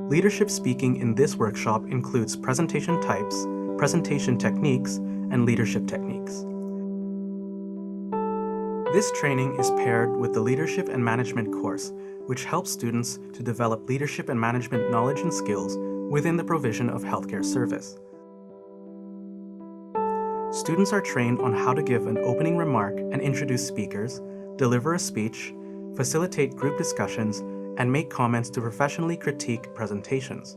Leadership speaking in this workshop includes presentation types, presentation techniques, and leadership techniques. This training is paired with the Leadership and Management course, which helps students to develop leadership and management knowledge and skills within the provision of healthcare service. Students are trained on how to give an opening remark and introduce speakers, deliver a speech, facilitate group discussions, and make comments to professionally critique presentations.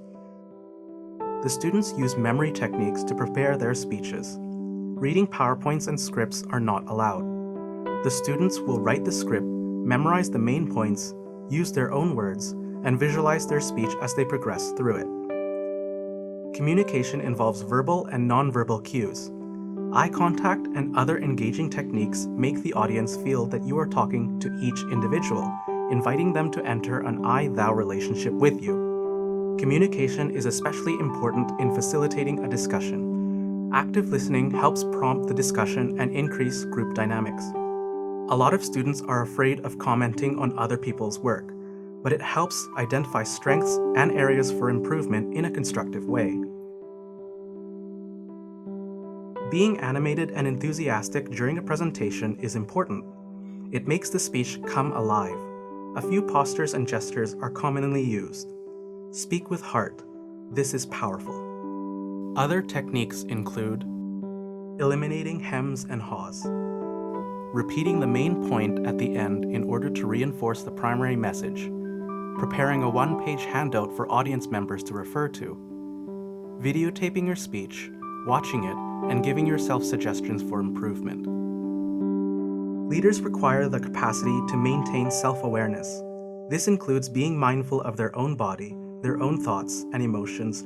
The students use memory techniques to prepare their speeches. Reading PowerPoints and scripts are not allowed. The students will write the script, memorize the main points, use their own words, and visualize their speech as they progress through it. Communication involves verbal and nonverbal cues. Eye contact and other engaging techniques make the audience feel that you are talking to each individual, inviting them to enter an I-thou relationship with you. Communication is especially important in facilitating a discussion. Active listening helps prompt the discussion and increase group dynamics. A lot of students are afraid of commenting on other people's work, but it helps identify strengths and areas for improvement in a constructive way. Being animated and enthusiastic during a presentation is important. It makes the speech come alive. A few postures and gestures are commonly used. Speak with heart. This is powerful. Other techniques include eliminating hems and haws, repeating the main point at the end in order to reinforce the primary message, preparing a one-page handout for audience members to refer to, videotaping your speech, watching it, and giving yourself suggestions for improvement. Leaders require the capacity to maintain self-awareness. This includes being mindful of their own body, their own thoughts and emotions,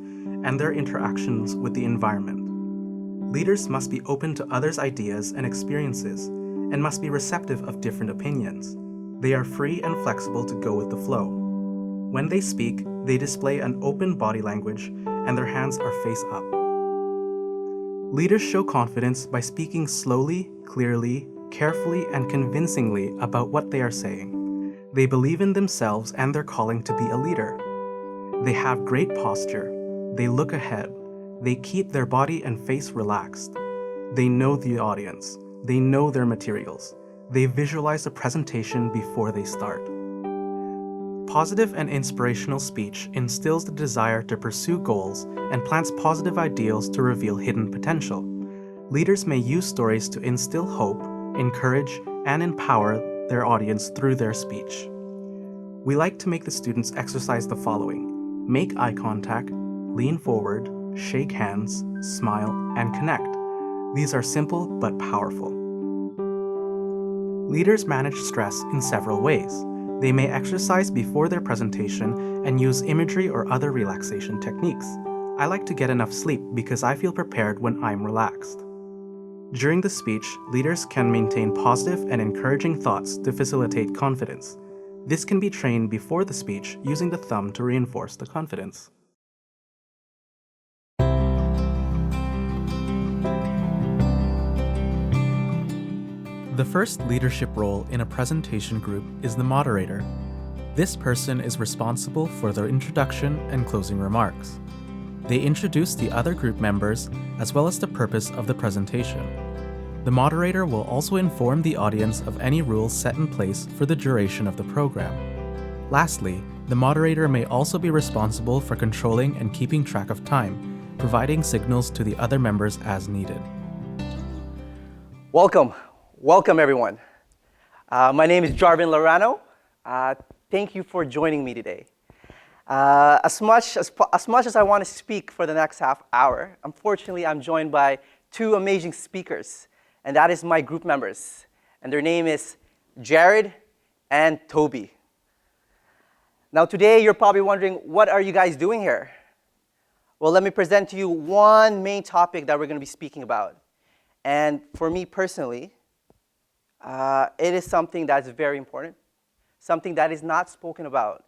and their interactions with the environment. Leaders must be open to others' ideas and experiences, and must be receptive of different opinions. They are free and flexible to go with the flow. When they speak, they display an open body language, and their hands are face up. Leaders show confidence by speaking slowly, clearly, carefully, and convincingly about what they are saying. They believe in themselves and their calling to be a leader. They have great posture. They look ahead. They keep their body and face relaxed. They know the audience. They know their materials. They visualize the presentation before they start. Positive and inspirational speech instills the desire to pursue goals and plants positive ideals to reveal hidden potential. Leaders may use stories to instill hope, encourage, and empower their audience through their speech. We like to make the students exercise the following: make eye contact, lean forward, shake hands, smile, and connect. These are simple but powerful. Leaders manage stress in several ways. They may exercise before their presentation and use imagery or other relaxation techniques. I like to get enough sleep because I feel prepared when I'm relaxed. During the speech, leaders can maintain positive and encouraging thoughts to facilitate confidence. This can be trained before the speech using the thumb to reinforce the confidence. The first leadership role in a presentation group is the moderator. This person is responsible for the introduction and closing remarks. They introduce the other group members as well as the purpose of the presentation. The moderator will also inform the audience of any rules set in place for the duration of the program. Lastly, the moderator may also be responsible for controlling and keeping track of time, providing signals to the other members as needed. Welcome everyone. My name is Jarvin Lorano. Thank you for joining me today. As much as I want to speak for the next half hour, unfortunately I'm joined by two amazing speakers, and that is my group members. And their name is Jared and Toby. Now today you're probably wondering, what are you guys doing here? Well, let me present to you one main topic that we're going to be speaking about. And for me personally, it is something that's very important, something that is not spoken about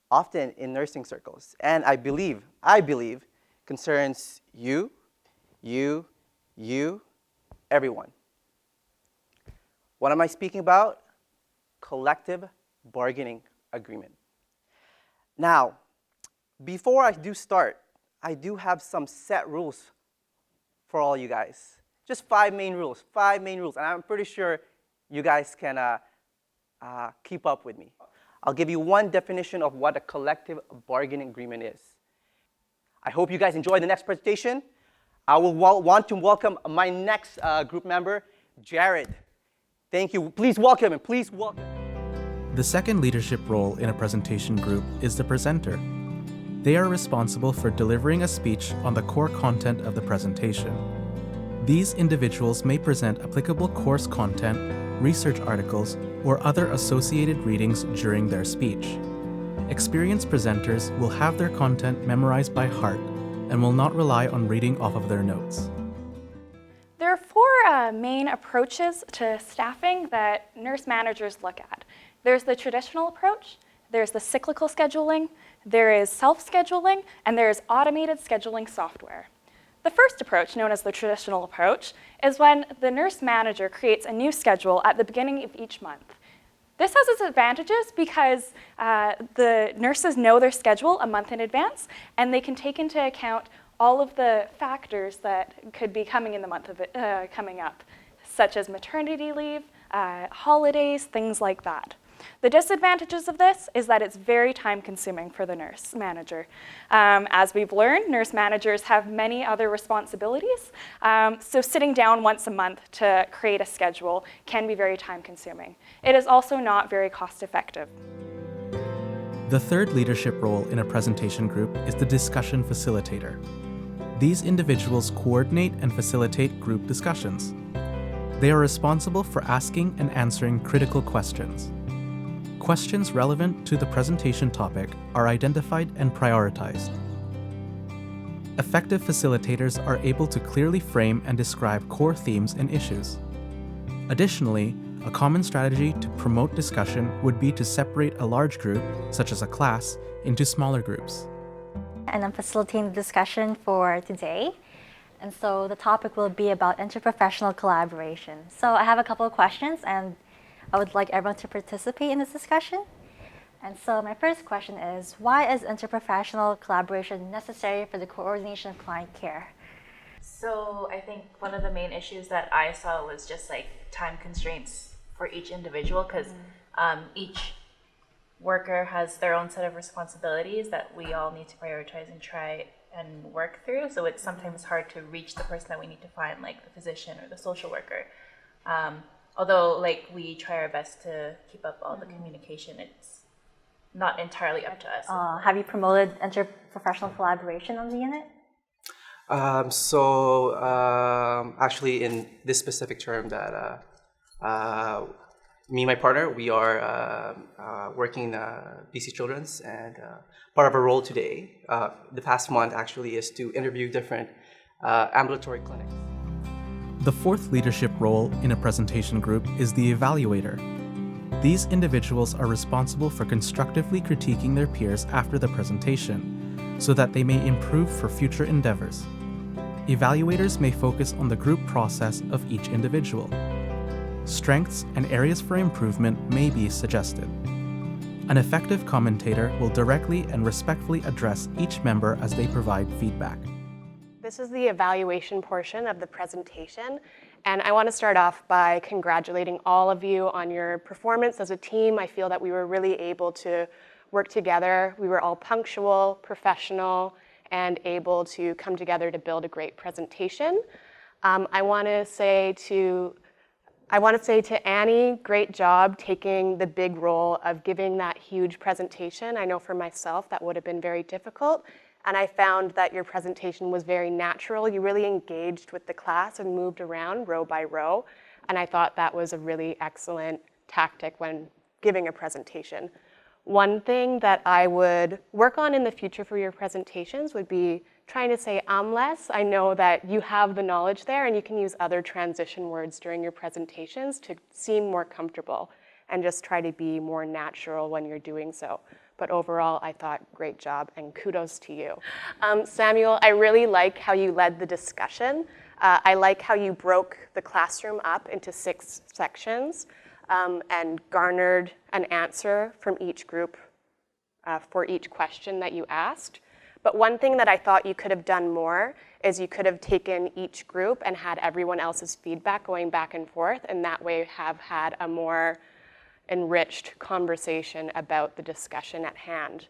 often in nursing circles, and I believe concerns you, everyone. What am I speaking about? Collective bargaining agreement. Now, Before I do start, I do have some set rules for all you guys. Just 5 main rules, and I'm pretty sure you guys can keep up with me. I'll give you one definition of what a collective bargaining agreement is. I hope you guys enjoy the next presentation. I will want to welcome my next group member, Jared. Thank you. Please welcome him. Please welcome. The second leadership role in a presentation group is the presenter. They are responsible for delivering a speech on the core content of the presentation. These individuals may present applicable course content, research articles, or other associated readings during their speech. Experienced presenters will have their content memorized by heart and will not rely on reading off of their notes. There are four main approaches to staffing that nurse managers look at. There's the traditional approach, there's the cyclical scheduling, there is self-scheduling, and there is automated scheduling software. The first approach, known as the traditional approach, is when the nurse manager creates a new schedule at the beginning of each month. This has its advantages because the nurses know their schedule a month in advance, and they can take into account all of the factors that could be coming in the month of coming up, such as maternity leave, holidays, things like that. The disadvantages of this is that it's very time-consuming for the nurse manager. As we've learned, nurse managers have many other responsibilities, so sitting down once a month to create a schedule can be very time-consuming. It is also not very cost-effective. The third leadership role in a presentation group is the discussion facilitator. These individuals coordinate and facilitate group discussions. They are responsible for asking and answering critical questions. Questions relevant to the presentation topic are identified and prioritized. Effective facilitators are able to clearly frame and describe core themes and issues. Additionally, a common strategy to promote discussion would be to separate a large group, such as a class, into smaller groups. And I'm facilitating the discussion for today. And so the topic will be about interprofessional collaboration. So I have a couple of questions, and I would like everyone to participate in this discussion. And so my first question is, why is interprofessional collaboration necessary for the coordination of client care? So I think one of the main issues that I saw was just like time constraints for each individual, because each worker has their own set of responsibilities that we all need to prioritize and try and work through. So it's sometimes hard to reach the person that we need to find, like the physician or the social worker. Although like we try our best to keep up all the communication, it's not entirely up to us. Have you promoted interprofessional collaboration on the unit? Actually, in this specific term that me and my partner, we are working BC Children's, and part of our role today, the past month actually, is to interview different ambulatory clinics. The fourth leadership role in a presentation group is the evaluator. These individuals are responsible for constructively critiquing their peers after the presentation, so that they may improve for future endeavors. Evaluators may focus on the group process of each individual. Strengths and areas for improvement may be suggested. An effective commentator will directly and respectfully address each member as they provide feedback. This is the evaluation portion of the presentation, and I want to start off by congratulating all of you on your performance as a team. I feel that we were really able to work together. We were all punctual, professional, and able to come together to build a great presentation. I want to say to Annie, great job taking the big role of giving that huge presentation. I know for myself that would have been very difficult. And I found that your presentation was very natural. You really engaged with the class and moved around row by row. And I thought that was a really excellent tactic when giving a presentation. One thing that I would work on in the future for your presentations would be trying to say less. I know that you have the knowledge there, and you can use other transition words during your presentations to seem more comfortable and just try to be more natural when you're doing so. But overall, I thought great job, and kudos to you. Samuel, I really like how you led the discussion. I like how you broke the classroom up into 6 sections and garnered an answer from each group for each question that you asked. But one thing that I thought you could have done more is you could have taken each group and had everyone else's feedback going back and forth, and that way have had a more enriched conversation about the discussion at hand.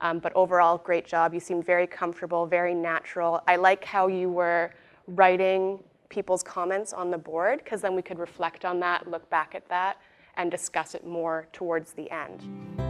But overall, great job. You seemed very comfortable, very natural. I like how you were writing people's comments on the board, because then we could reflect on that, look back at that, and discuss it more towards the end.